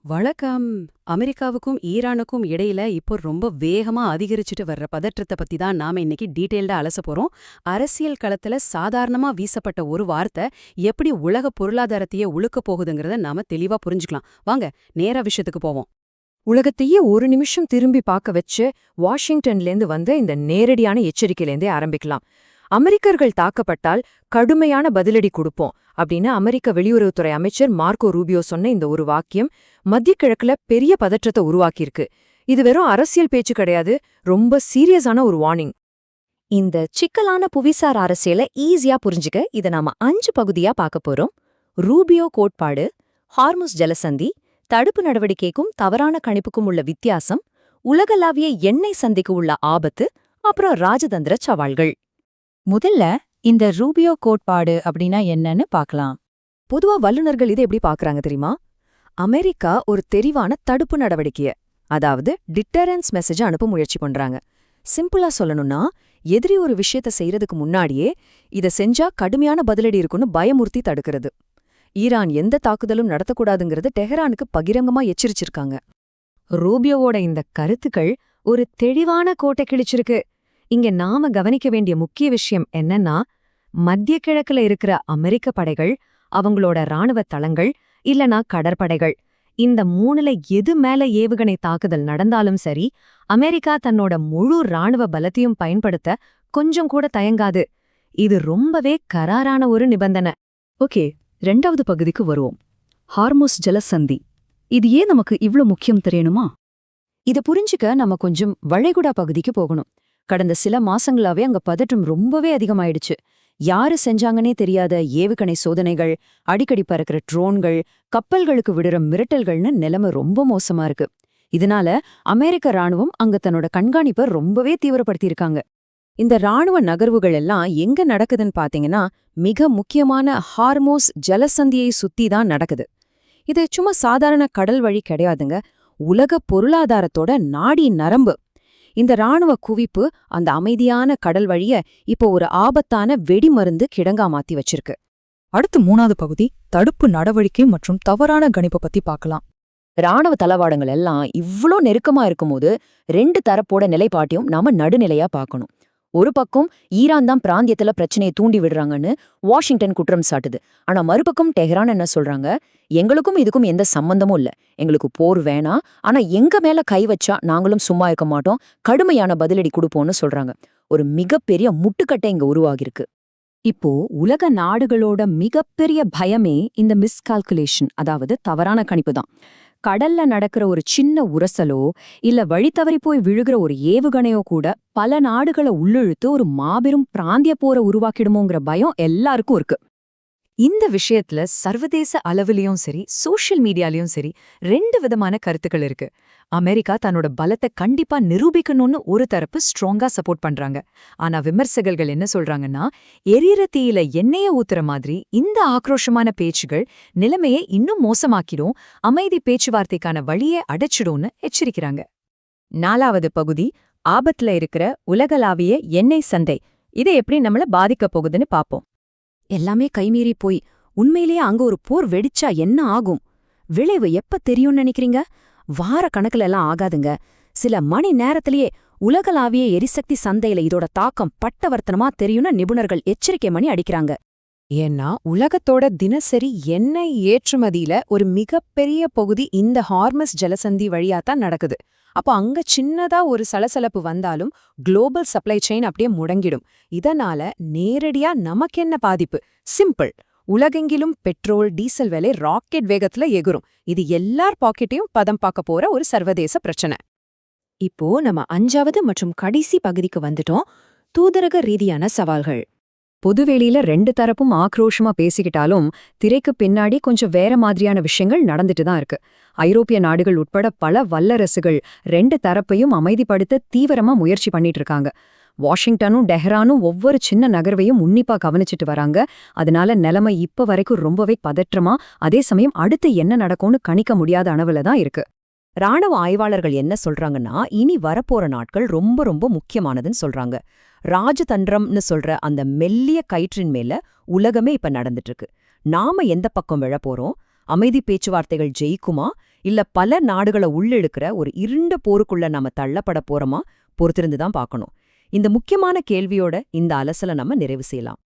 வழக்கம் அமெரிக்காவுக்கும் ஈரானுக்கும் இடையில இப்போ ரொம்ப வேகமா அதிகரிச்சுட்டு வர்ற பதற்றத்தை பத்தி தான் நாம இன்னைக்கு டீட்டெயில்டா அலச போறோம். அரசியல் களத்துல சாதாரணமா வீசப்பட்ட ஒரு வார்த்தை எப்படி உலக பொருளாதாரத்தையே உழுக்க போகுதுங்கிறத நாம தெளிவா புரிஞ்சுக்கலாம். வாங்க நேரா விஷயத்துக்கு போவோம். உலகத்தையே ஒரு நிமிஷம் திரும்பி பார்க்க வச்சு வாஷிங்டன்லேருந்து வந்த இந்த நேரடியான எச்சரிக்கையிலேருந்தே ஆரம்பிக்கலாம். அமெரிக்கர்கள் தாக்கப்பட்டால் கடுமையான பதிலடி கொடுப்போம் அப்படின்னு அமெரிக்க வெளியுறவுத்துறை அமைச்சர் மார்க்கோ ரூபியோ சொன்ன இந்த ஒரு வாக்கியம் மத்திய கிழக்குல பெரிய பதற்றத்தை உருவாக்கியிருக்கு. இது வெறும் அரசியல் பேச்சு கிடையாது, ரொம்ப சீரியஸான ஒரு வார்னிங். இந்த சிக்கலான புவிசார் அரசியலை ஈஸியா புரிஞ்சுக்க இதை நாம 5 பகுதியா பார்க்க போறோம். ரூபியோ கோட்பாடு, ஹார்முஸ் ஜலசந்தி, தடுப்பு நடவடிக்கைக்கும் தவறான கணிப்புக்கும் உள்ள வித்தியாசம், உலகளாவிய எண்ணெய் சந்திக்கு உள்ள ஆபத்து, அப்புறம் ராஜதந்திர சவால்கள். முதல்ல இந்த ரூபியோ கோட்பாடு அப்படின்னா என்னன்னு பார்க்கலாம். பொதுவா வல்லுநர்கள் இதை எப்படி பார்க்கறாங்க தெரியுமா? அமெரிக்கா ஒரு தெரிவான தடுப்பு நடவடிக்கைய, அதாவது டிட்டரன்ஸ் மெசேஜ் அனுப்ப முயற்சி பண்றாங்க. சிம்பிளா சொல்லணும்னா, எதிரி ஒரு விஷயத்த செய்யறதுக்கு முன்னாடியே இத செஞ்சா கடுமையான பதிலடி இருக்குன்னு பயமுறுத்தி தடுக்கிறது. ஈரான் எந்த தாக்குதலும் நடத்தக்கூடாதுங்கிறது டெஹரானுக்கு பகிரங்கமா எச்சரிச்சிருக்காங்க. ரூபியோவோட இந்த கருத்துக்கள் ஒரு தெளிவான கோட்டை கிழிச்சிருக்கு. இங்க நாம கவனிக்க வேண்டிய முக்கிய விஷயம் என்னன்னா, மத்திய கிழக்குல இருக்கிற அமெரிக்க படைகள், அவங்களோட இராணுவ தளங்கள் இல்லனா கடற்படைகள், இந்த 3ல எது மேல ஏவுகணை தாக்குதல் நடந்தாலும் சரி, அமெரிக்கா தன்னோட முழு இராணுவ பலத்தையும் பயன்படுத்த கொஞ்சம் கூட தயங்காது. இது ரொம்பவே கராரான ஒரு நிபந்தனை. ஓகே, 2வது பகுதிக்கு வருவோம். ஹார்முஸ் ஜலசந்தி. இது ஏன் நமக்கு இவ்ளோ முக்கியம் தெரியணுமா? இத புரிஞ்சுக்க நம்ம கொஞ்சம் வளைகுடா பகுதிக்கு போகணும். கடந்த சில மாசங்களாவே அங்க பதற்றம் ரொம்பவே அதிகமாயிடுச்சு. யாரு செஞ்சாங்கன்னே தெரியாத ஏவுகணை சோதனைகள், அடிக்கடி பறக்கிற ட்ரோன்கள், கப்பல்களுக்கு விடுற மிரட்டல்கள்னு நிலைமை ரொம்ப மோசமா இருக்கு. இதனால அமெரிக்க ராணுவம் அங்க தன்னோட கண்காணிப்பை ரொம்பவே தீவிரப்படுத்தியிருக்காங்க. இந்த ராணுவ நகர்வுகள் எல்லாம் எங்க நடக்குதுன்னு பாத்தீங்கன்னா, மிக முக்கியமான ஹார்மோஸ் ஜலசந்தியை சுத்தி தான் நடக்குது. இது சும்மா சாதாரண கடல் வழி கிடையாதுங்க, உலக பொருளாதாரத்தோட நாடி நரம்பு. இந்த ராணுவ குவிப்பு அந்த அமைதியான கடல் வழிய இப்போ ஒரு ஆபத்தான வெடிமருந்து கிடங்கா மாத்தி வச்சிருக்கு. அடுத்து 3வது பகுதி தடுப்பு நடவடிக்கை மற்றும் தவறான கணிப்பை பத்தி பார்க்கலாம். ராணுவ தளவாடங்கள் எல்லாம் இவ்ளோ நெருக்கமா இருக்கும்போது 2 தரப்போட நிலைப்பாட்டையும் நாம நடுநிலையா பார்க்கணும். ஒரு பக்கம் ஈரான் தான் பிராந்தியத்துல பிரச்சனையை தூண்டி விடுறாங்கன்னு வாஷிங்டன் குற்றம் சாட்டுது. ஆனா மறுபக்கம் டெஹரான் என்ன சொல்றாங்க, எங்களுக்கும் இதுக்கும் எந்த சம்பந்தமும் இல்ல, எங்களுக்கு போர் வேணாம், ஆனா எங்க மேல கை வச்சா நாங்களும் சும்மா இருக்க மாட்டோம், கடுமையான பதிலடி கொடுப்போம்னு சொல்றாங்க. ஒரு மிகப்பெரிய முட்டுக்கட்டை இங்க உருவாகிருக்கு. இப்போ உலக நாடுகளோட மிகப்பெரிய பயமே இந்த மிஸ்கால்குலேஷன், அதாவது தவறான கணிப்பு தான். கடல்ல நடக்கிற ஒரு சின்ன உரசலோ இல்ல வழித்தவறி போய் விழுகிற ஒரு ஏவுகணையோ கூட பல நாடுகளை உள்ளிழுத்து ஒரு மாபெரும் பிராந்திய போரை உருவாக்கிடுமோங்கிற பயம் எல்லாருக்கும் இருக்கு. இந்த விஷயத்துல சர்வதேச அளவிலையும் சரி, சோஷியல் மீடியாலயும் சரி 2 விதமான கருத்துக்கள் இருக்கு. அமெரிக்கா தன்னோட பலத்தை கண்டிப்பா நிரூபிக்கணும்னு ஒரு தரப்பு ஸ்ட்ராங்கா சப்போர்ட் பண்றாங்க. ஆனா விமர்சகர்கள் என்ன சொல்றாங்கன்னா, எரியிற தீயில எண்ணெய ஊத்துற மாதிரி இந்த ஆக்ரோஷமான பேச்சுகள் நிலைமையை இன்னும் மோசமாக்கிடும், அமைதி பேச்சுவார்த்தைக்கான வழியை அடைச்சிடும்னு எச்சரிக்கிறாங்க. 4வது பகுதி ஆபத்துல இருக்கிற உலகளாவிய எண்ணெய் சந்தை. இதை எப்படி நம்மள பாதிக்க போகுதுன்னு பாப்போம். எல்லாமே கைமீறி போய் உண்மையிலேயே அங்க ஒரு போர் வெடிச்சா என்ன ஆகும்? விளைவு எப்ப தெரியும்னு நினைக்கிறீங்க? வார கணக்குல எல்லாம் ஆகாதுங்க. சில மணி நேரத்திலேயே உலகளாவிய எரிசக்தி சந்தையில இதோட தாக்கம் பட்டவர்த்தனமா தெரியும்னு நிபுணர்கள் எச்சரிக்கை மணி அடிக்கிறாங்க. ஏன்னா உலகத்தோட தினசரி எண்ணெய் ஏற்றுமதியில ஒரு மிகப்பெரிய பகுதி இந்த ஹார்மஸ் ஜலசந்தி வழியாத்தான் நடக்குது. அப்போ அங்க சின்னதா ஒரு சலசலப்பு வந்தாலும் குளோபல் சப்ளை செயின் அப்படியே முடங்கிடும். இதனால நேரடியா நமக்கென்ன பாதிப்பு? சிம்பிள், உலகெங்கிலும் பெட்ரோல் டீசல் விலை ராக்கெட் வேகத்துல எகுரும். இது எல்லார் பாக்கெட்டையும் பதம் பார்க்க போற ஒரு சர்வதேச பிரச்சனை. இப்போ நம்ம 5வது மற்றும் கடைசி பகுதிக்கு வந்துட்டோம். தூதரக ரீதியான சவால்கள். பொதுவெளியில 2 தரப்பும் ஆக்ரோஷமா பேசிக்கிட்டாலும் திரைக்கு பின்னாடி கொஞ்சம் வேற மாதிரியான விஷயங்கள் நடந்துட்டு தான் இருக்கு. ஐரோப்பிய நாடுகள் உட்பட பல வல்லரசுகள் 2 தரப்பையும் அமைதிப்படுத்த தீவிரமா முயற்சி பண்ணிட்டு இருக்காங்க. வாஷிங்டனும் டெஹரானும் ஒவ்வொரு சின்ன நகர்வையும் உன்னிப்பா கவனிச்சிட்டு வராங்க. அதனால நிலைமை இப்ப வரைக்கும் ரொம்பவே பதற்றமா, அதே சமயம் அடுத்து என்ன நடக்கும்னு கணிக்க முடியாத அளவுல தான் இருக்கு. ராணுவ ஆய்வாளர்கள் என்ன சொல்றாங்கன்னா, இனி வரப்போற நாட்கள் ரொம்ப ரொம்ப முக்கியமானதுன்னு சொல்றாங்க. ராஜதந்திரம்னு சொல்ற அந்த மெல்லிய கயிற்றின் மேல உலகமே இப்ப நடந்துட்டு இருக்கு. நாம எந்த பக்கம் விழ போறோம்? அமைதி பேச்சுவார்த்தைகள் ஜெயிக்குமா இல்ல பல நாடுகளை உள்ளிழுக்கிற ஒரு இருண்ட போருக்குள்ள நாம தள்ளப்பட போறோமா பொறுத்திருந்து தான் பார்க்கணும். இந்த முக்கியமான கேள்வியோட இந்த அலசலை நம்ம நிறைவு செய்யலாம்.